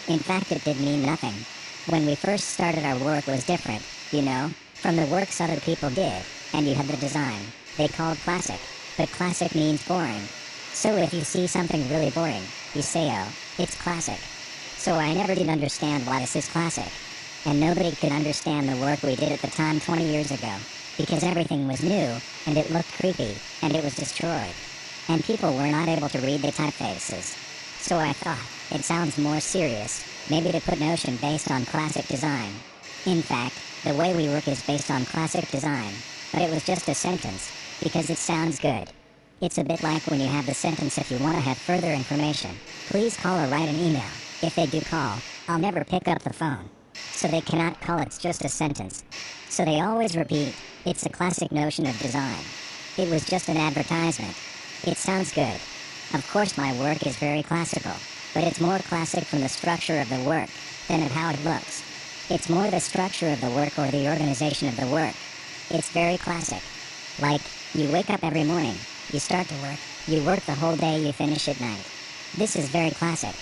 In fact, it did mean nothing. When we first started, our work was different, from the works other people did, and you had the design they called classic, but classic means boring. So if you see something really boring, you say, oh, it's classic. So I never did understand why this is classic. And nobody could understand the work we did at the time 20 years ago, because everything was new, and it looked creepy, and it was destroyed. And people were not able to read the typefaces. So I thought, it sounds more serious, maybe to put Notion based on classic design. In fact, the way we work is based on classic design, but it was just a sentence, because it sounds good. It's a bit like when you have the sentence, if you want to have further information, please call or write an email. If they do call, I'll never pick up the phone. So they cannot call, it's just a sentence. So they always repeat, it's a classic notion of design. It was just an advertisement. It sounds good. Of course my work is very classical, but it's more classic from the structure of the work than of how it looks. It's more the structure of the work or the organization of the work. It's very classic. Like, you wake up every morning, you start to work, you work the whole day, you finish at night. This is very classic.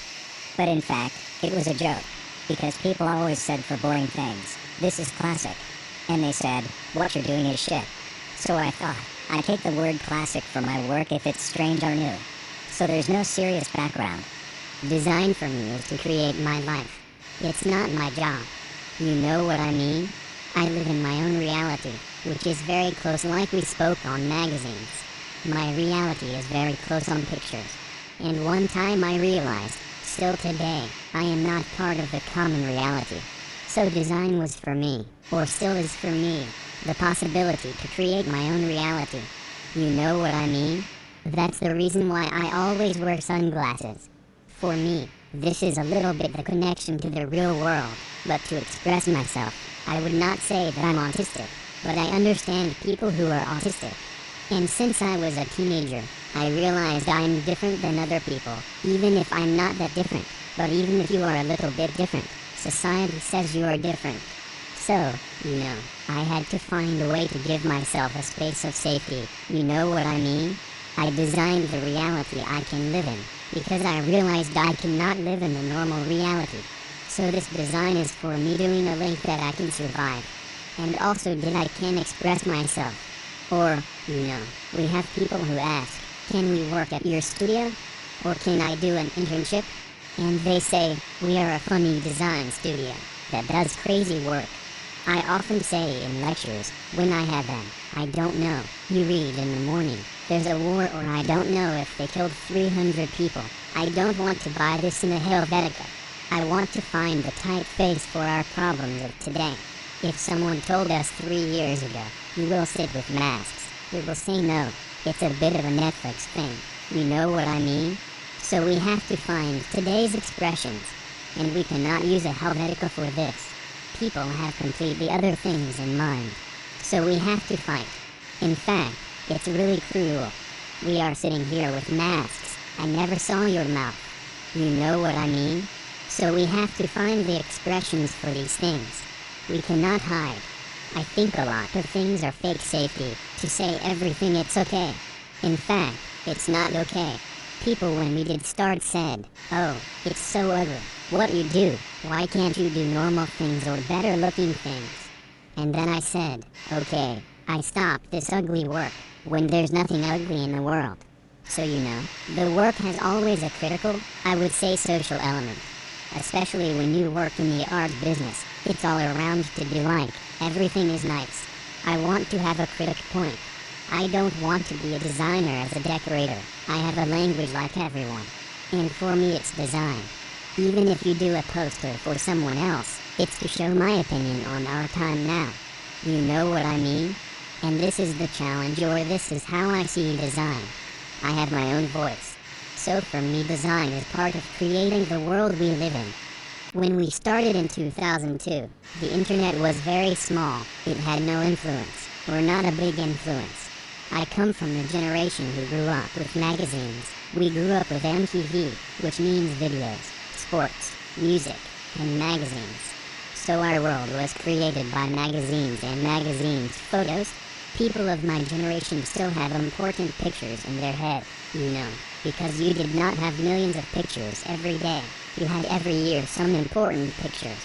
But in fact, it was a joke, because people always said for boring things, this is classic. And they said, what you're doing is shit. So I thought, I take the word classic for my work if it's strange or new. So there's no serious background. Design for me is to create my life. It's not my job. You know what I mean? I live in my own reality, which is very close, like we spoke on magazines. My reality is very close on pictures. And one time I realized, still today, I am not part of the common reality. So design was for me, or still is for me, the possibility to create my own reality. You know what I mean? That's the reason why I always wear sunglasses. For me, this is a little bit the connection to the real world, but to express myself, I would not say that I'm autistic, but I understand people who are autistic. And since I was a teenager, I realized I'm different than other people, even if I'm not that different. But even if you are a little bit different, society says you are different. So, I had to find a way to give myself a space of safety. You know what I mean? I designed the reality I can live in, because I realized I cannot live in the normal reality. So this design is for me doing a link that I can survive. And also that I can express myself. Or, we have people who ask, can we work at your studio? Or can I do an internship? And they say, we are a funny design studio that does crazy work. I often say in lectures, when I have them, I don't know. You read in the morning, there's a war, or I don't know if they killed 300 people. I don't want to buy this in the Helvetica. I want to find the typeface for our problems of today. If someone told us 3 years ago, you will sit with masks, we will say no. It's a bit of a Netflix thing. You know what I mean? So we have to find today's expressions, and we cannot use a Helvetica for this. People have completely other things in mind. So we have to fight. In fact, it's really cruel. We are sitting here with masks. I never saw your mouth. You know what I mean? So we have to find the expressions for these things. We cannot hide. I think a lot of things are fake safety, to say everything it's okay. In fact, it's not okay. People when we did start said, oh, it's so ugly. What you do, why can't you do normal things or better looking things? And then I said, okay, I stopped this ugly work, when there's nothing ugly in the world. So the work has always a critical, I would say social element. Especially when you work in the art business, it's all around to be like, everything is nice. I want to have a critic point. I don't want to be a designer as a decorator. I have a language like everyone. And for me it's design. Even if you do a poster for someone else, it's to show my opinion on our time now. You know what I mean? And this is the challenge, or this is how I see design. I have my own voice. So for me design is part of creating the world we live in. When we started in 2002, the internet was very small. It had no influence, or not a big influence. I come from the generation who grew up with magazines. We grew up with MTV, which means videos, sports, music, and magazines. So our world was created by magazines and magazines' photos. People of my generation still have important pictures in their head, because you did not have millions of pictures every day. You had every year some important pictures.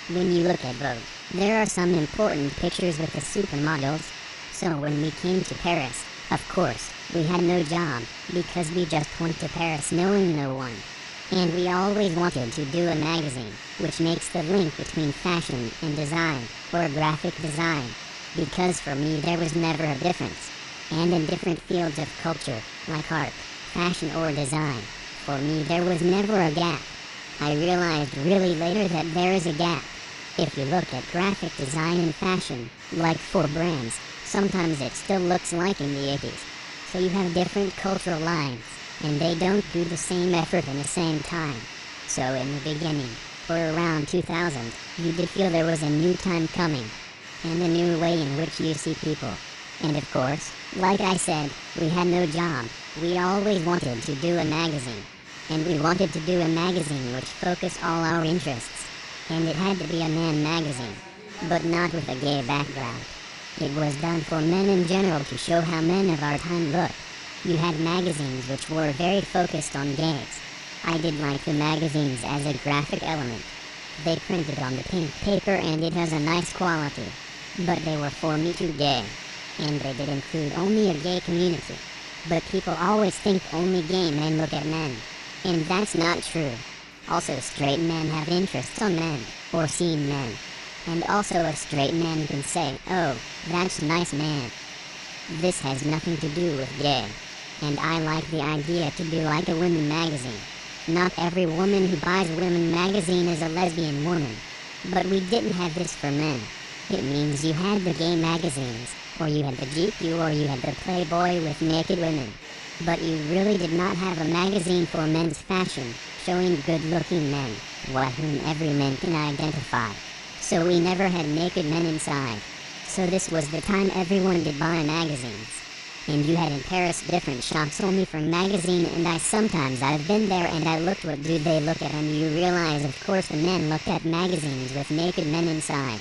When you look at Vogue, there are some important pictures with the supermodels. So when we came to Paris, of course, we had no job, because we just went to Paris knowing no one. And we always wanted to do a magazine, which makes the link between fashion and design, or graphic design. Because for me there was never a difference. And in different fields of culture, like art, fashion or design, for me there was never a gap. I realized really later that there is a gap. If you look at graphic design and fashion, like for brands, sometimes it still looks like in the 80s. So you have different cultural lines, and they don't do the same effort in the same time. So in the beginning, or around 2000, you did feel there was a new time coming, and a new way in which you see people. And of course, like I said, we had no job. We always wanted to do a magazine. And we wanted to do a magazine which focused all our interests. And it had to be a man magazine, but not with a gay background. It was done for men in general to show how men of our time looked. You had magazines which were very focused on gays. I did like the magazines as a graphic element. They printed on the pink paper and it has a nice quality. But they were for me too gay. And they did include only a gay community. But people always think only gay men look at men. And that's not true. Also straight men have interests on men, or seen men. And also a straight man can say, oh, that's nice man. This has nothing to do with gay. And I like the idea to be like a women magazine. Not every woman who buys a women magazine is a lesbian woman. But we didn't have this for men. It means you had the gay magazines, or you had the GQ, or you had the Playboy with naked women. But you really did not have a magazine for men's fashion, showing good-looking men, whom every man can identify. So we never had naked men inside. So this was the time everyone did buy magazines. And you had in Paris different shops only for magazine, and I've been there and I looked what do they look at, and you realize of course the men looked at magazines with naked men inside.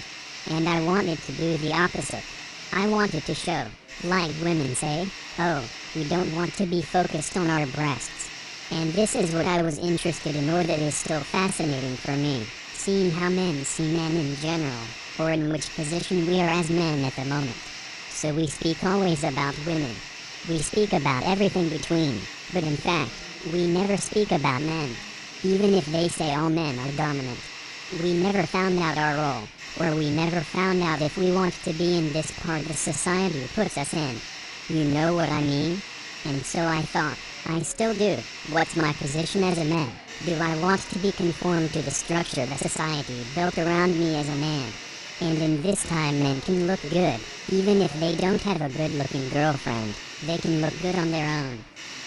And I wanted to do the opposite. I wanted to show, like women say, oh, we don't want to be focused on our breasts. And this is what I was interested in, or that is still fascinating for me, seeing how men see men in general, or in which position we are as men at the moment. So we speak always about women. We speak about everything between, but in fact, we never speak about men, even if they say all men are dominant. We never found out our role, or we never found out if we want to be in this part the society puts us in. You know what I mean? And so I thought, I still do. What's my position as a man? Do I want to be conformed to the structure the society built around me as a man? And in this time men can look good, even if they don't have a good-looking girlfriend. They can look good on their own.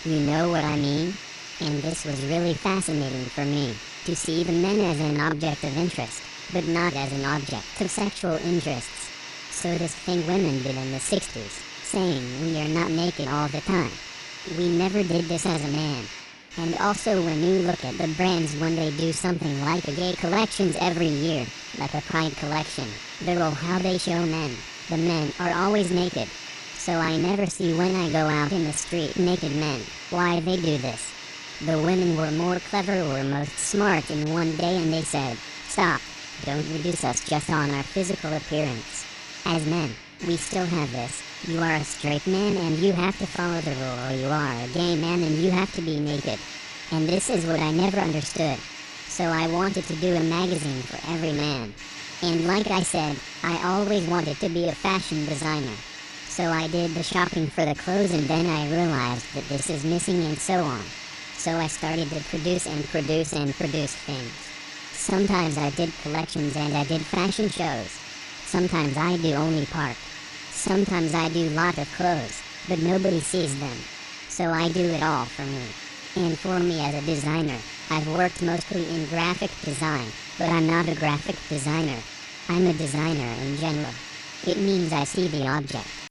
You know what I mean? And this was really fascinating for me, to see the men as an object of interest, but not as an object of sexual interests. So this thing women did in the 60s, saying we are not naked all the time. We never did this as a man. And also when you look at the brands when they do something like a gay collections every year, like a pride collection, they're all how they show men. The men are always naked. So I never see when I go out in the street naked men, why they do this. The women were more clever or most smart in one day, and they said, stop, don't reduce us just on our physical appearance. As men, we still have this. You are a straight man and you have to follow the rule, or you are a gay man and you have to be naked. And this is what I never understood. So I wanted to do a magazine for every man. And like I said, I always wanted to be a fashion designer. So I did the shopping for the clothes, and then I realized that this is missing and so on. So I started to produce things. Sometimes I did collections and I did fashion shows. Sometimes I do only part. Sometimes I do lot of clothes, but nobody sees them. So I do it all for me. And for me as a designer, I've worked mostly in graphic design, but I'm not a graphic designer. I'm a designer in general. It means I see the object.